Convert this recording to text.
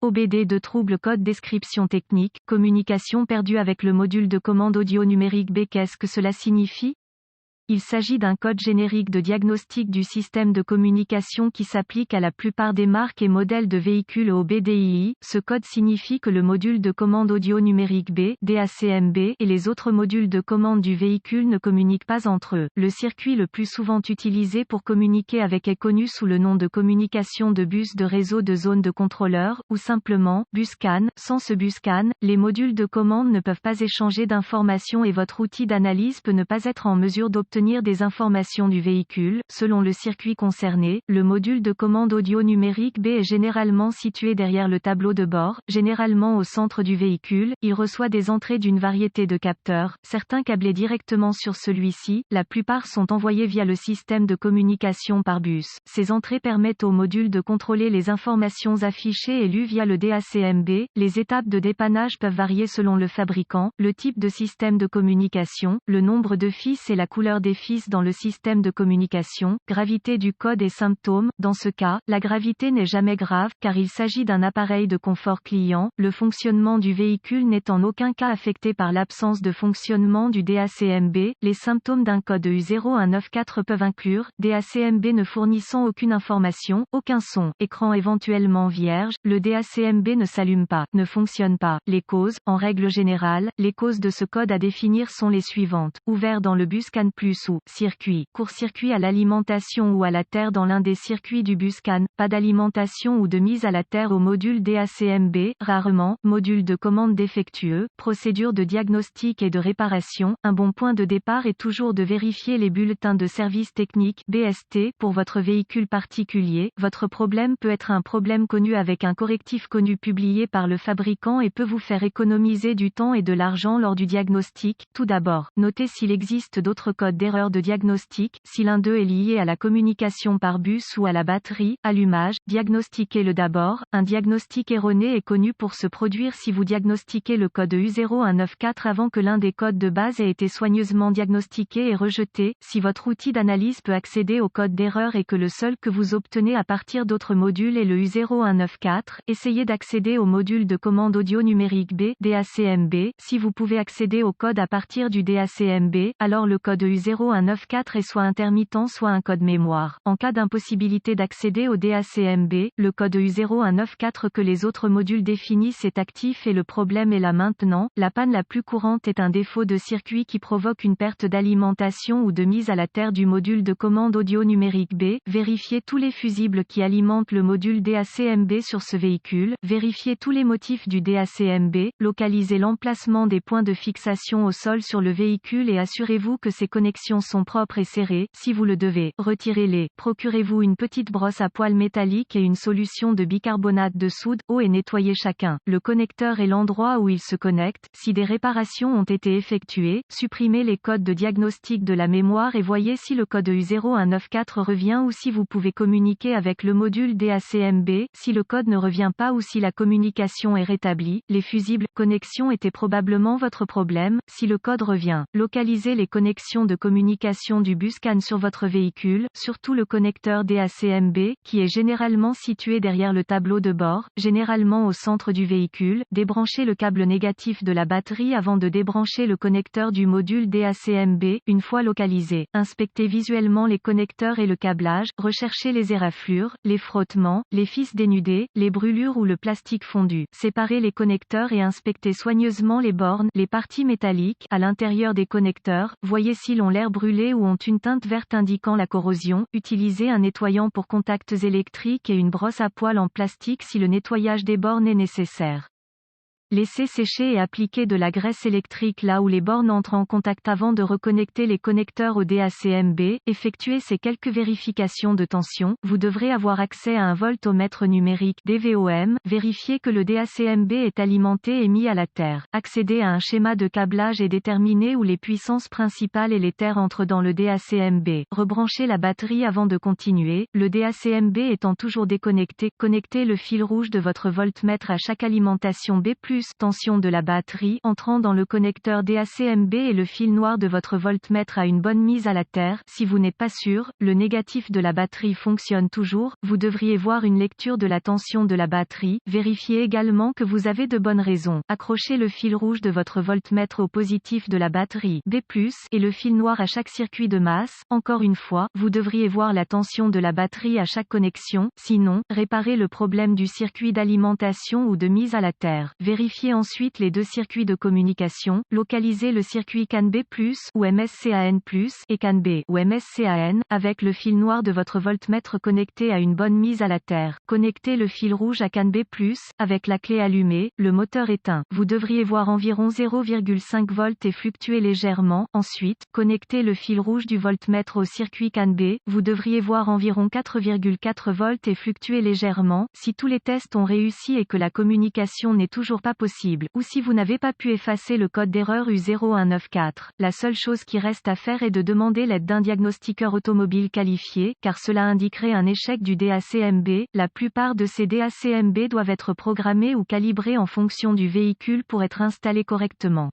OBD de trouble code description technique, communication perdue avec le module de commande audio numérique B. Qu'est-ce que cela signifie? Il s'agit d'un code générique de diagnostic du système de communication qui s'applique à la plupart des marques et modèles de véhicules OBDII. Ce code signifie que le module de commande audio numérique B, DACMB, et les autres modules de commande du véhicule ne communiquent pas entre eux. Le circuit le plus souvent utilisé pour communiquer avec est connu sous le nom de communication de bus de réseau de zone de contrôleur, ou simplement, BusCAN. Sans ce BusCAN, les modules de commande ne peuvent pas échanger d'informations et votre outil d'analyse peut ne pas être en mesure d'obtenir des informations du véhicule. Selon le circuit concerné, le module de commande audio numérique B est généralement situé derrière le tableau de bord, généralement au centre du véhicule. Il reçoit des entrées d'une variété de capteurs, certains câblés directement sur celui-ci, la plupart sont envoyés via le système de communication par bus. Ces entrées permettent au module de contrôler les informations affichées et lues via le DACMB. Les étapes de dépannage peuvent varier selon le fabricant, le type de système de communication, le nombre de fils et la couleur des fils dans le système de communication, gravité du code et symptômes. Dans ce cas, la gravité n'est jamais grave, car il s'agit d'un appareil de confort client. Le fonctionnement du véhicule n'est en aucun cas affecté par l'absence de fonctionnement du DACMB. Les symptômes d'un code U0194 peuvent inclure DACMB ne fournissant aucune information, aucun son, écran éventuellement vierge, le DACMB ne s'allume pas, ne fonctionne pas. Les causes, en règle générale, les causes de ce code à définir sont les suivantes: ouvert dans le BusCAN plus ou circuit, court-circuit à l'alimentation ou à la terre dans l'un des circuits du BusCAN, pas d'alimentation ou de mise à la terre au module DACMB, rarement, module de commande défectueux, procédure de diagnostic et de réparation. Un bon point de départ est toujours de vérifier les bulletins de service technique BST pour votre véhicule particulier. Votre problème peut être un problème connu avec un correctif connu publié par le fabricant et peut vous faire économiser du temps et de l'argent lors du diagnostic. Tout d'abord, notez s'il existe d'autres codes d'erreur de diagnostic, si l'un d'eux est lié à la communication par bus ou à la batterie. Allumage, diagnostiquez-le d'abord. Un diagnostic erroné est connu pour se produire si vous diagnostiquez le code U0194 avant que l'un des codes de base ait été soigneusement diagnostiqué et rejeté. Si votre outil d'analyse peut accéder au code d'erreur et que le seul que vous obtenez à partir d'autres modules est le U0194, essayez d'accéder au module de commande audio numérique B, DACMB. Si vous pouvez accéder au code à partir du DACMB, alors le code U0194 est soit intermittent soit un code mémoire. En cas d'impossibilité d'accéder au DACMB, le code U0194 que les autres modules définissent est actif et le problème est là maintenant. La panne la plus courante est un défaut de circuit qui provoque une perte d'alimentation ou de mise à la terre du module de commande audio numérique B. Vérifiez tous les fusibles qui alimentent le module DACMB sur ce véhicule. Vérifiez tous les motifs du DACMB. Localisez l'emplacement des points de fixation au sol sur le véhicule et assurez-vous que ces connexions sont propres et serrées. Si vous le devez, retirez-les. Procurez-vous une petite brosse à poils métallique et une solution de bicarbonate de soude. Eau et nettoyez chacun. Le connecteur et l'endroit où il se connecte. Si des réparations ont été effectuées, supprimez les codes de diagnostic de la mémoire et voyez si le code U0194 revient ou si vous pouvez communiquer avec le module DACMB. Si le code ne revient pas ou si la communication est rétablie, les fusibles connexions étaient probablement votre problème. Si le code revient, localisez les connexions de communication du BusCAN sur votre véhicule, surtout le connecteur DACMB, qui est généralement situé derrière le tableau de bord, généralement au centre du véhicule. Débranchez le câble négatif de la batterie avant de débrancher le connecteur du module DACMB. Une fois localisé, inspectez visuellement les connecteurs et le câblage, recherchez les éraflures, les frottements, les fils dénudés, les brûlures ou le plastique fondu. Séparez les connecteurs et inspectez soigneusement les bornes, les parties métalliques, à l'intérieur des connecteurs. Voyez s'ils ont l'air brûlés ou ont une teinte verte indiquant la corrosion. Utilisez un nettoyant pour contacts électriques et une brosse à poils en plastique si le nettoyage des bornes est nécessaire. Laissez sécher et appliquer de la graisse électrique là où les bornes entrent en contact avant de reconnecter les connecteurs au DACMB. Effectuez ces quelques vérifications de tension. Vous devrez avoir accès à un voltomètre numérique DVOM. Vérifiez que le DACMB est alimenté et mis à la terre. Accédez à un schéma de câblage et déterminez où les puissances principales et les terres entrent dans le DACMB. Rebranchez la batterie avant de continuer. Le DACMB étant toujours déconnecté, connectez le fil rouge de votre voltmètre à chaque alimentation B+ tension de la batterie entrant dans le connecteur DAC-MB et le fil noir de votre voltmètre a une bonne mise à la terre. Si vous n'êtes pas sûr, le négatif de la batterie fonctionne toujours, vous devriez voir une lecture de la tension de la batterie. Vérifiez également que vous avez de bonnes raisons. Accrochez le fil rouge de votre voltmètre au positif de la batterie B+, et le fil noir à chaque circuit de masse. Encore une fois, vous devriez voir la tension de la batterie à chaque connexion. Sinon, réparez le problème du circuit d'alimentation ou de mise à la terre. Vérifiez ensuite les deux circuits de communication. Localisez le circuit CAN B+, ou MSCAN+, et CAN B, ou MSCAN, avec le fil noir de votre voltmètre connecté à une bonne mise à la terre. Connectez le fil rouge à CAN B+, avec la clé allumée, le moteur éteint. Vous devriez voir environ 0,5 volts et fluctuer légèrement. Ensuite, connectez le fil rouge du voltmètre au circuit CAN B. Vous devriez voir environ 4,4 volts et fluctuer légèrement. Si tous les tests ont réussi et que la communication n'est toujours pas possible, ou si vous n'avez pas pu effacer le code d'erreur U0194, la seule chose qui reste à faire est de demander l'aide d'un diagnostiqueur automobile qualifié, car cela indiquerait un échec du DAC-MB. La plupart de ces DAC-MB doivent être programmés ou calibrés en fonction du véhicule pour être installés correctement.